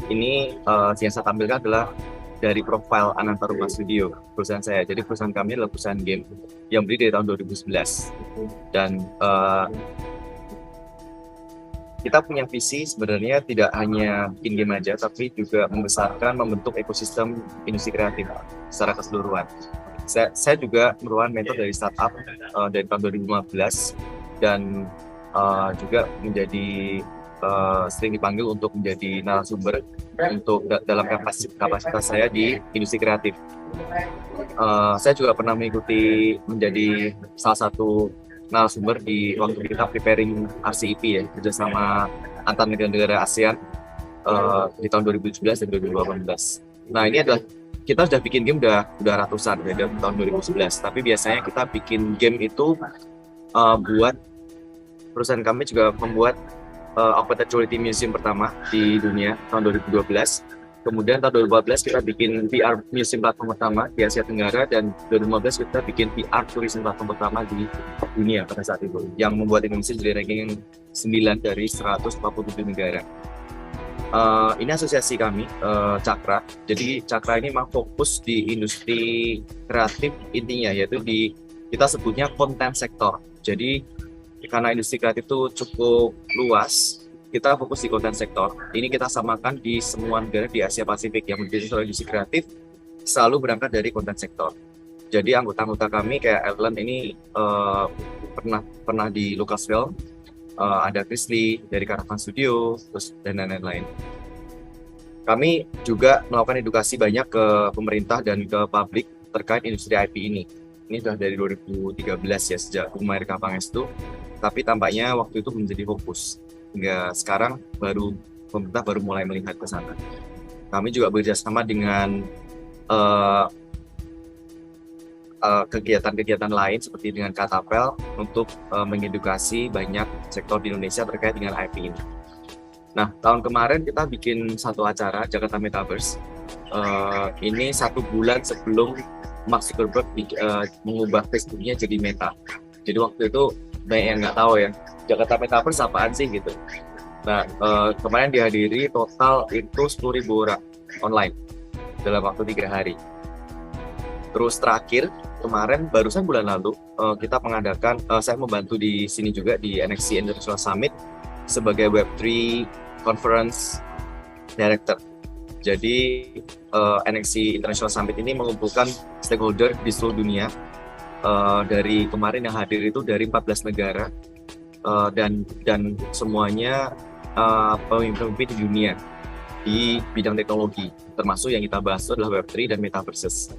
Ini yang saya tampilkan adalah dari profil Anantaruma Studio, perusahaan saya. Jadi perusahaan kami adalah perusahaan game yang berdiri dari tahun 2011. Dan kita punya visi sebenarnya tidak hanya bikin game aja, tapi juga membesarkan, membentuk ekosistem industri kreatif secara keseluruhan. Saya juga merupakan mentor dari startup dari tahun 2015 dan juga menjadi sering dipanggil untuk menjadi narasumber untuk dalam kapasitas saya di industri kreatif. Saya juga pernah mengikuti menjadi salah satu narasumber di waktu kita preparing RCEP ya, kerjasama antar negara-negara ASEAN di tahun 2017 dan 2018. Nah ini adalah kita sudah bikin game udah ratusan ya, dari tahun 2011. Tapi biasanya kita bikin game itu buat perusahaan kami juga membuat Augmented Reality Museum pertama di dunia tahun 2012. Kemudian tahun 2014 kita bikin VR Museum platform pertama di Asia Tenggara, dan 2015 kita bikin VR Tourism platform pertama di dunia pada saat itu, yang membuat Indonesia jadi ranking 9 dari 147 negara. Ini asosiasi kami, Cakra. Jadi Cakra ini memang fokus di industri kreatif intinya, yaitu kita sebutnya content sector. Jadi karena industri kreatif itu cukup luas, kita fokus di content sector. Ini kita samakan di semua negara di Asia Pasifik yang menjadi industri kreatif selalu berangkat dari content sector. Jadi anggota-anggota kami kayak Ellen ini pernah di Lucasfilm, ada Chris Lee dari Caravan Studio, terus dan lain-lain. Kami juga melakukan edukasi banyak ke pemerintah dan ke publik terkait industri IP ini. Ini sudah dari 2013 ya, sejak Umair Kapangestu, tapi tampaknya waktu itu menjadi fokus. Hingga sekarang pemerintah baru mulai melihat ke sana. Kami juga bekerjasama dengan kegiatan-kegiatan lain seperti dengan Katapel untuk mengedukasi banyak sektor di Indonesia terkait dengan IP ini. Nah, tahun kemarin kita bikin satu acara Jakarta Metaverse. Ini 1 bulan sebelum Mark Zuckerberg mengubah Facebooknya jadi Meta. Jadi waktu itu banyak yang nggak tahu ya, Jakarta Metaverse apaan sih gitu. Nah, kemarin dihadiri total itu 10.000 orang online dalam waktu 3 hari. Terus terakhir kemarin barusan bulan lalu kita mengadakan, saya membantu di sini juga di NXT International Summit sebagai Web3 Conference Director. Jadi NXT International Summit ini mengumpulkan stakeholder di seluruh dunia. Dari kemarin yang hadir itu dari 14 negara dan semuanya pemimpin di dunia di bidang teknologi, termasuk yang kita bahas itu adalah Web3 dan Metaverses.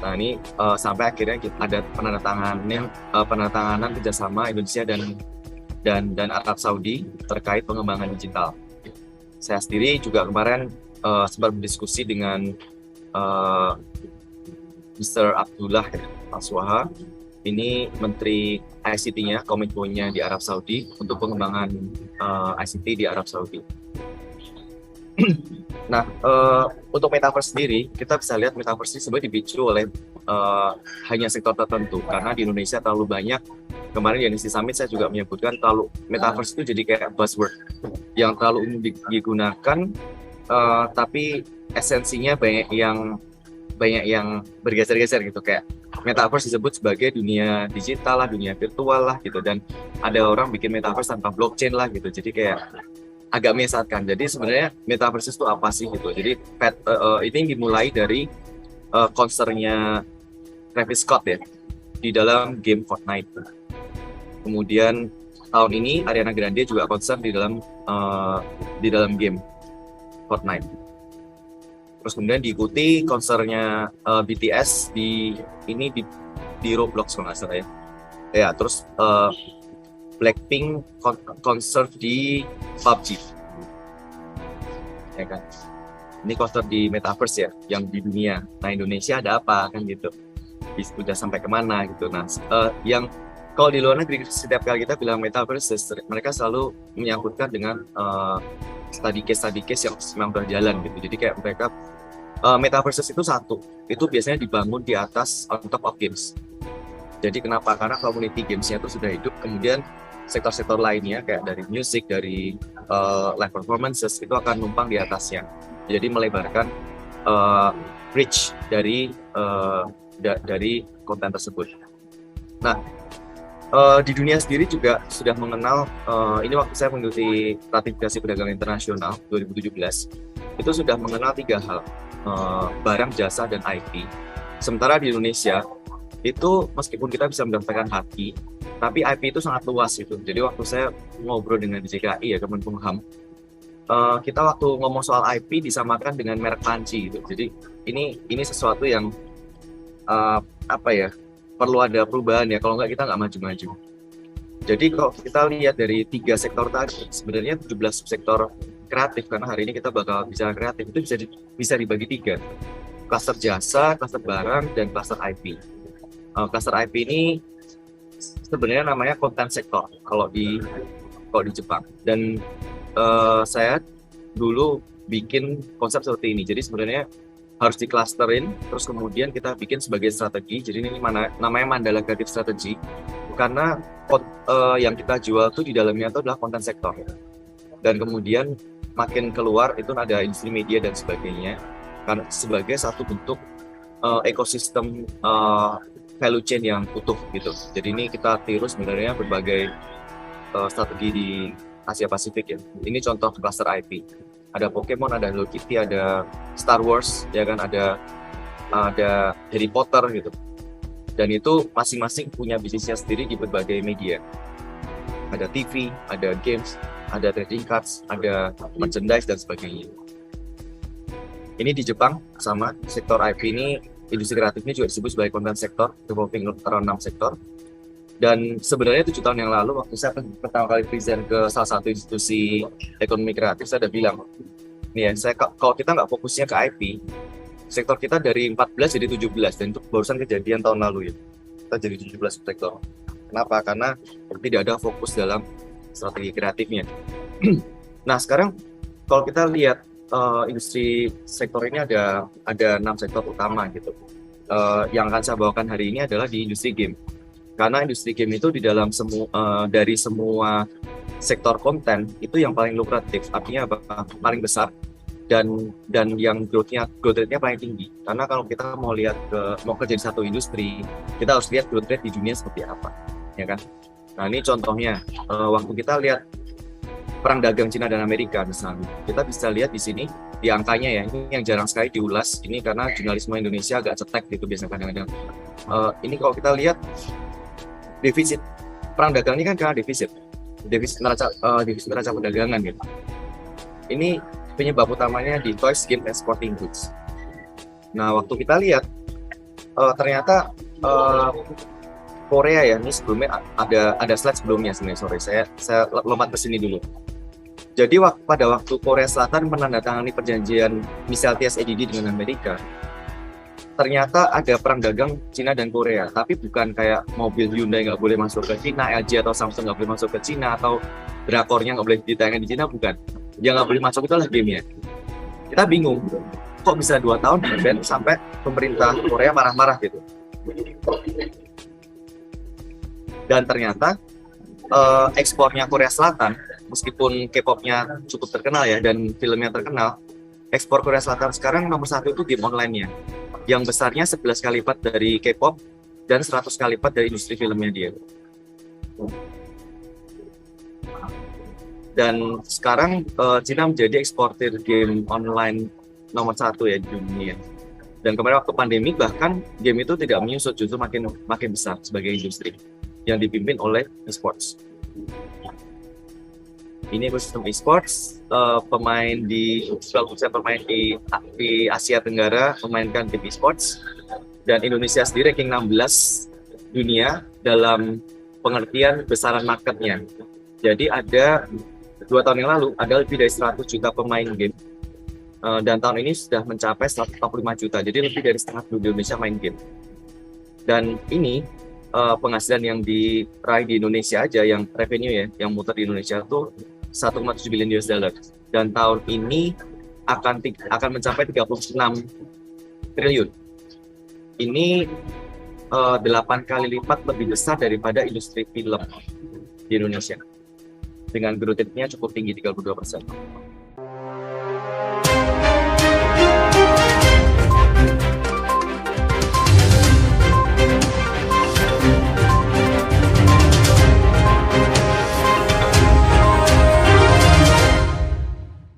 Nah ini sampai akhirnya ada penandatanganan kerjasama Indonesia dan Arab Saudi terkait pengembangan digital. Saya sendiri juga kemarin sempat berdiskusi dengan Mr. Abdullah Al-Swaha, ini Menteri ICT-nya, Kominfo-nya di Arab Saudi untuk pengembangan ICT di Arab Saudi. Nah, untuk Metaverse sendiri, kita bisa lihat Metaverse ini sebenarnya dipicu oleh hanya sektor tertentu, karena di Indonesia terlalu banyak. Kemarin di NXT Summit saya juga menyebutkan terlalu Metaverse itu jadi kayak buzzword yang terlalu umum digunakan, tapi esensinya banyak yang bergeser-geser gitu, kayak Metaverse disebut sebagai dunia digital lah, dunia virtual lah gitu, dan ada orang bikin Metaverse tanpa blockchain lah gitu, jadi kayak agak menyesatkan. Jadi sebenarnya Metaverse itu apa sih gitu. Jadi ini dimulai dari konsernya Travis Scott ya di dalam game Fortnite. Kemudian tahun ini Ariana Grande juga konser di dalam game Fortnite. Terus kemudian diikuti konsernya BTS di Roblox kalau nggak salah ya. Ya, terus Blackpink konser di PUBG. Ya kan. Ini konser di Metaverse ya, yang di dunia. Nah, Indonesia ada apa kan gitu. Udah sampai kemana gitu. Nah, yang kalau di luar negeri setiap kali kita bilang Metaverse, mereka selalu menyangkutkan dengan study case yang memang berjalan gitu. Jadi kayak mereka Metaverse itu itu biasanya dibangun di atas on top of games. Jadi kenapa? Karena community gamesnya itu sudah hidup, kemudian sektor-sektor lainnya kayak dari music, dari live performances itu akan numpang di atasnya. Jadi melebarkan reach dari konten tersebut. Nah, di dunia sendiri juga sudah mengenal, ini waktu saya mengikuti ratifikasi perdagangan internasional 2017, itu sudah mengenal 3 hal, barang, jasa, dan IP. Sementara di Indonesia, itu meskipun kita bisa mendaftarkan HAKI, tapi IP itu sangat luas gitu. Jadi waktu saya ngobrol dengan DJKI ya, Kemenkumham, kita waktu ngomong soal IP disamakan dengan merek panci gitu. Jadi ini sesuatu yang apa ya, perlu ada perubahan ya, kalau nggak kita nggak maju-maju. Jadi kalau kita lihat dari 3 sektor tadi, sebenarnya 17 sektor kreatif, karena hari ini kita bakal bicara kreatif, itu bisa dibagi 3. Cluster jasa, cluster barang, dan cluster IP. Cluster IP ini sebenarnya namanya content sektor kalau di Jepang. Dan saya dulu bikin konsep seperti ini. Jadi sebenarnya harus diklasterin, terus kemudian kita bikin sebagai strategi. Jadi ini namanya Mandala Creative Strategy, karena yang kita jual tuh di dalamnya itu adalah konten sektor. Dan kemudian makin keluar itu ada industri media dan sebagainya, karena sebagai satu bentuk ekosistem value chain yang utuh gitu. Jadi ini kita tiru sebenarnya berbagai strategi di Asia Pasifik ya. Ini contoh cluster IP. Ada Pokemon, ada Hello Kitty, ada Star Wars, ya kan, ada Harry Potter gitu. Dan itu masing-masing punya bisnisnya sendiri di berbagai media. Ada TV, ada games, ada trading cards, ada merchandise dan sebagainya. Ini di Jepang sama sektor IP ini, industri kreatif ini juga disebut sebagai content sektor, revolving around 6 sektor. Dan sebenarnya 7 tahun yang lalu waktu saya pertama kali present ke salah satu institusi ekonomi kreatif, saya udah bilang, nih ya, kalau kita nggak fokusnya ke IP, sektor kita dari 14 jadi 17, dan itu barusan kejadian tahun lalu ya. Kita jadi 17 sektor. Kenapa? Karena tidak ada fokus dalam strategi kreatifnya. Nah sekarang kalau kita lihat industri sektor ini ada 6 sektor utama gitu. Yang akan saya bawakan hari ini adalah di industri game. Karena industri game itu di dalam dari semua sektor konten itu yang paling lukratif, artinya apa? Paling besar dan yang growth rate-nya paling tinggi. Karena kalau kita mau kerja di satu industri, kita harus lihat growth rate di dunia seperti apa, ya kan? Nah ini contohnya, waktu kita lihat perang dagang Cina dan Amerika misalnya, kita bisa lihat di sini di angkanya ya, ini yang jarang sekali diulas, ini karena jurnalisme Indonesia agak cetek gitu biasanya kadang-kadang. Ini kalau kita lihat defisit perang dagang ini kan karena defisit neraca perdagangan gitu. Ini penyebab utamanya di toys, game, and sporting goods. Nah waktu kita lihat ternyata Korea ya, ini sebelumnya ada slide sebelumnya sebenarnya, sorry saya lompat ke sini dulu. Jadi pada waktu Korea Selatan menandatangani perjanjian misal TSEDD dengan Amerika, ternyata ada perang dagang Cina dan Korea, tapi bukan kayak mobil Hyundai nggak boleh masuk ke Cina, LG atau Samsung nggak boleh masuk ke Cina, atau drakornya nggak boleh ditayangkan di Cina, bukan. Yang nggak boleh masuk itu adalah gamenya. Kita bingung, kok bisa 2 tahun ban sampai pemerintah Korea marah-marah gitu. Dan ternyata ekspornya Korea Selatan, meskipun K-pop-nya cukup terkenal ya, dan filmnya terkenal, ekspor Korea Selatan sekarang nomor 1 itu game online-nya, yang besarnya 11 kali lipat dari K-pop dan 100 kali lipat dari industri filmnya dia. Dan sekarang Cina menjadi eksportir game online nomor 1 ya di dunia. Dan kemarin waktu pandemi bahkan game itu tidak menyusut, justru makin besar sebagai industri yang dipimpin oleh esports. Ini ekosistem esports, pemain di Asia Tenggara memainkan game esports, dan Indonesia sendiri ranking 16 dunia dalam pengertian besaran marketnya. Jadi ada 2 tahun yang lalu ada lebih dari 100 juta pemain game, dan tahun ini sudah mencapai 145 juta. Jadi lebih dari setengah penduduk Indonesia main game. Dan ini penghasilan yang diraih di Indonesia aja, yang revenue ya, yang muter di Indonesia tuh 1,7 billion US dollar, dan tahun ini akan mencapai 36 triliun. Ini 8 kali lipat lebih besar daripada industri film di Indonesia, dengan growth rate-nya cukup tinggi, 32%.